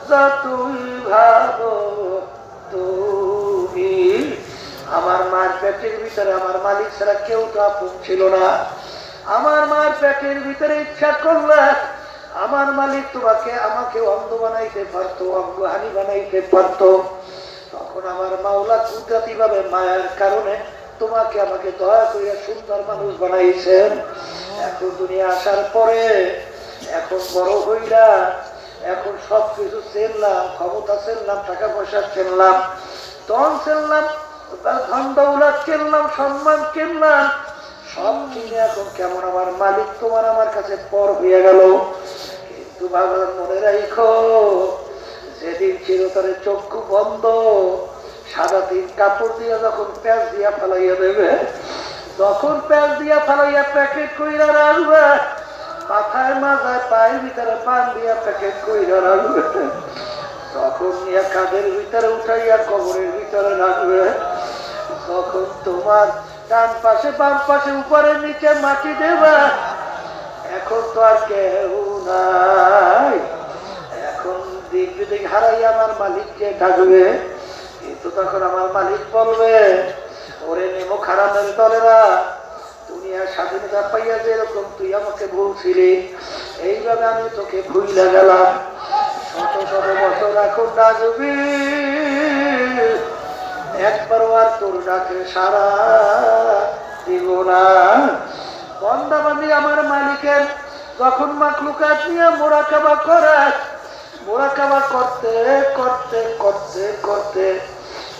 যতই ভাবো তুমি। আমার মার পেটের ভিতরে আমার মালিক ছাড়া কেউ তো আপন ছিল না। আমার মার পেটের ভিতরে ইচ্ছা করলে আমার মালিক তোমাকে আমাকে অন্ধ বানাইতে পারতো, অঙ্গহানি বানাইতে পারতো। তখন আমার মাওলা কুদরতি ভাবে মায়ার কারণে তোমাকে আমাকে দয়া করিয়া সুন্দর মানুষ বানাইছেন। এখন দুনিয়া আসার পরে এখন বড় হইলা, এখন সবকিছু চেনলাম, ক্ষমতা চেনলাম, টাকা পয়সা চেনলাম, ধন চেনলাম, ধন দৌলত চেনলাম, সম্মান চেনলাম, সব চিনে এখন কেমন আমার মালিক তোমার আমার কাছে পর হইয়া গেল। কিন্তু বাবার মনে রাখো, যেদিন চিরতরে চক্ষু বন্ধ, সাদা দিন কাপড় দিয়া যখন প্যাঁচ দিয়া ফেলাইয়া দেবে, যখন প্যাঁচ দিয়া ফেলাইয়া প্যাকেট কইরা রাখবে, মাথায় মাথায় পায়ের ভিতরে পান দিয়া প্যাকেট কইরা রাখবে, তখন নিয়ে কাঁধের ভিতরে উঠাইয়া কবরের ভিতরে রাখবে। তখন তোমার ডান পাশে বাম পাশে উপরে নিচে মাটি দেবা। এখন তো আর কেউ নাই, এখন দিক বিদিক হারাইয়া আমার মালিককে ডাকবে। কিন্তু তখন আমার মালিক বলবে, ওরে নেমো খারাপের দলেরা, দুনিয়ার স্বাধীনতা পাইয়া যেরকম তুই আমাকে বলছিলি, এইভাবে আমি তোকে ভুইলা গেলাম। শত শত বছর এখন ডাকবি, একবারও আর তোর ডাকে সারা দিব না। বন্দাবান্দি আমার মালিকের যখন মাখলুকাত নিয়ে মোরাকাবা করে, মোরাকাবা করতে করতে করতে করতে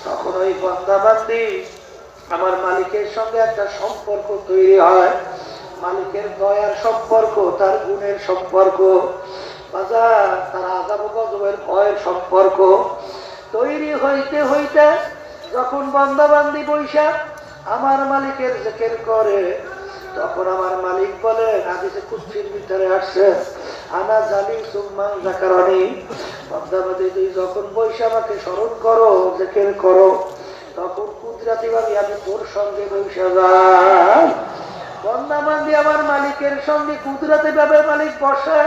তখন ওই বন্দাবান্দি আমার মালিকের সঙ্গে একটা সম্পর্ক তৈরি হয়। মালিকের দয়ার সম্পর্ক, তার গুণের সম্পর্ক, বাজার তার আযাব গজবের ভয়ের সম্পর্ক তৈরি হইতে হইতে যখন বান্দাবান্দি বৈশা আমার মালিকের জিকির করে, তখন আমার মালিক বলে, হাদিসে কুদসির ভিতরে আসছে, আনা জানি সুম্মান যাকারানি, বান্দাবান্দি তুই যখন বৈশা আমাকে স্মরণ করো, জিকির করো, তখন কুদরতি ভাবে আমি তোর সঙ্গে বৈশা যাই। বান্দাবান্দি আমার মালিকের সঙ্গে কুদরতি ভাবে মালিক বসে,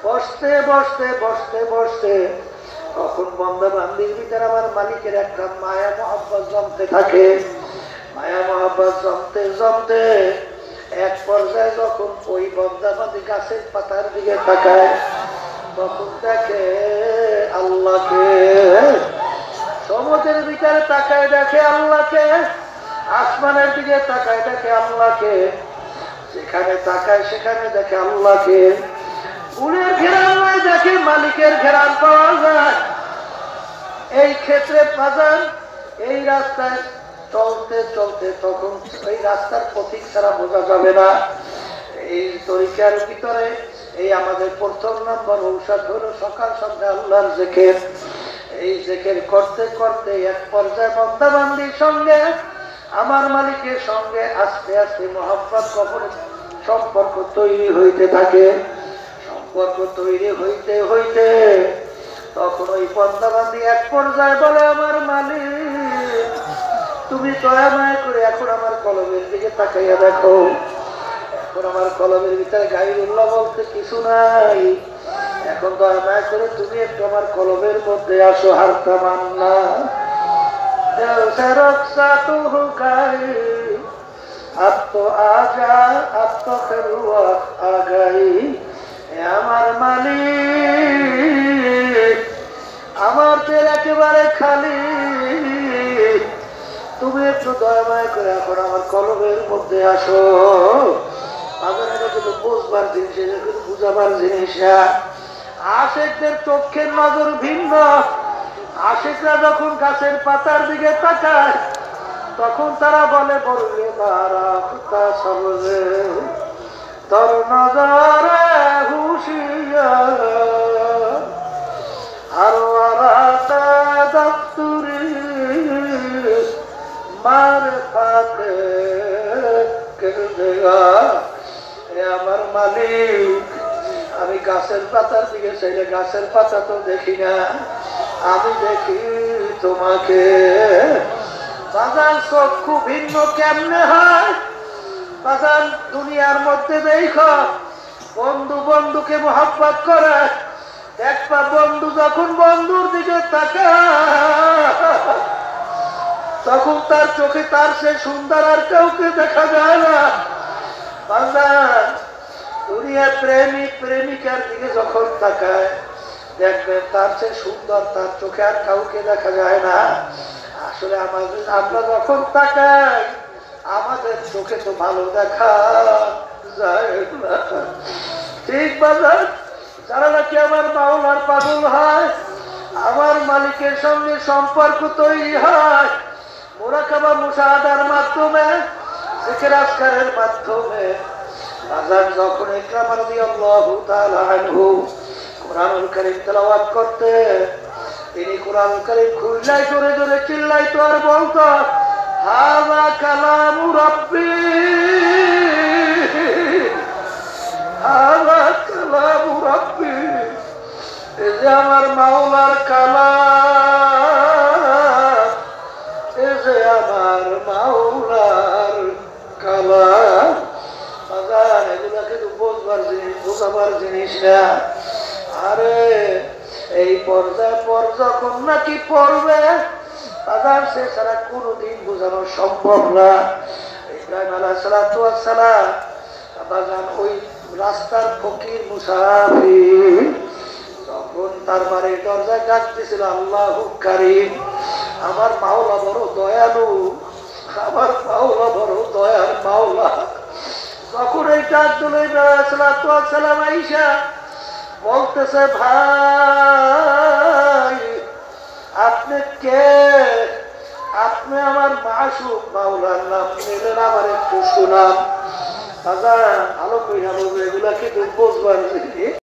বসতে বসতে বসতে বসতে তখন বান্দাবান্দির ভিতরে আমার মালিকের একটা মায়া মহব্বত জমতে থাকে। মায়া মহব্বত জমতে জমতে এক পর্যায়ে যখন ওই বান্দাবান্দি গাছের পাতার দিকে তাকায়, তখন দেখে আল্লাহকে। সমুদ্রের ভিতরে তাকায় দেখে আল্লাহকে, আসমানের দিকে তাকায় দেখে আল্লাহকে, যেখানে তাকায় সেখানে দেখে আল্লাহকে। ফুলের ঘেরান নয়, দেখে মালিকের ঘেরান পাওয়া যায়। এই ক্ষেত্রে বাজার এই রাস্তায় চলতে চলতে তখন এই রাস্তার পথিক ছাড়া বোঝা যাবে না। এই তরিকার ভিতরে এই আমাদের প্রথম নম্বর ঔষধ হলো সকাল সন্ধ্যা আল্লাহর জিকির। এই জিকির করতে করতে এক পর্যায়ে বান্দাবান্দির সঙ্গে আমার মালিকের সঙ্গে আস্তে আস্তে মহব্বত কবর সম্পর্ক তৈরি হইতে থাকে। সম্পর্ক তৈরি হইতে হইতে তখন ওই বান্দাবান্দি এক পর্যায়ে বলে, আমার মালিক তুমি দয়া মায়া করে এখন আমার কলমের দিকে তাকাইয়া দেখো। এখন আমার কলমের ভিতরে গায়রুল্লাহ বলতে কিছু নাই, এখন দয়া মায়া করে তুমি একটু আমার কলমের মধ্যে আসো। হারতা মান্না আমার মালিক, আমার তেল একেবারে খালি, তুমি একটু দয়া মায়া করে এখন আমার কলমের মধ্যে আসো। এটা কিন্তু বুঝবার জিনিস, এটা কিন্তু বুঝাবার জিনিস না। আশেকদের চোখের নজর ভিন্ন। আশেকরা যখন গাছের পাতার দিকে তাকায়, তখন তারা বলে, বলবে তারা সবজে তোর নজরে হুশিয়ার, আরো আরাতা দপ্তুরি মার পাতে আমার মালিক, আমি গাছের পাতার দিকে চাইলে গাছের পাতা তো দেখি না, আমি দেখি তোমাকে। বাজার চক্ষু ভিন্ন কেমনে হয়? বাজার দুনিয়ার মধ্যে দেখো, বন্ধু বন্ধুকে মহব্বত করে, দেখবা বন্ধু যখন বন্ধুর দিকে তাকায় তখন তার চোখে তার সে সুন্দর আর কাউকে দেখা যায় না। বাজার দুনিয়া প্রেমিক প্রেমিকার দিকে যখন তাকায় দেখবেন তার সে সুন্দর তার চোখে আর কাউকে দেখা যায় না। আসলে আমরা যখন তাকাই আমাদের চোখে তো ভালো দেখা যায় না। ঠিক বাজার যারা নাকি আমার মাওলার পাগল হয়, আমার মালিকের সঙ্গে সম্পর্ক তৈরি হয় মুরাকাবা মুশাহাদার মাধ্যমে, জিকির আজকারের মাধ্যমে। বাজার যখন ইকরাম রাদিয়াল্লাহু তাআলা আনহু কোরআনুল কারীম তেলাওয়াত করতে, তিনি কোরআনুল কারীম খুললাই জোরে জোরে চিল্লাইতো আর বলতো, হাযা কালামু রাব্বি, হাযা কালামু রাব্বি, এই যে আমার মাওলার কালাম, এই যে আমার মাওলার কালাম। বাজার এগুলা কিন্তু বোঝবার জিনিস, বোঝাবার জিনিস না। আরে এই পর্যায়ে পর যখন নাকি পড়বে বাজার সে ছাড়া কোনোদিন বোঝানো সম্ভব না। ইব্রাহিম আলাইহিস সালাতু ওয়াস সালাম বাজার ওই রাস্তার ফকির মুসাফির তখন তার বাড়ির দরজায় ডাক দিয়েছিল, আল্লাহু কারীম, আমার মাওলা বড় দয়ালু, আমার মাওলা বড় দয়ার মাওলা। তখন এই ডাক দিল ইব্রাহিম আলাইহিস সালাতু ওয়াস সালাম আয়েশা বলতেছে, ভাই আপনি কে? আপনি আমার মাসুক মাওলার নাম নিলেন, আমার একটু শোনান। দাদা ভালো কইরা বলবে, এগুলা কিন্তু বুঝবার জিনিস।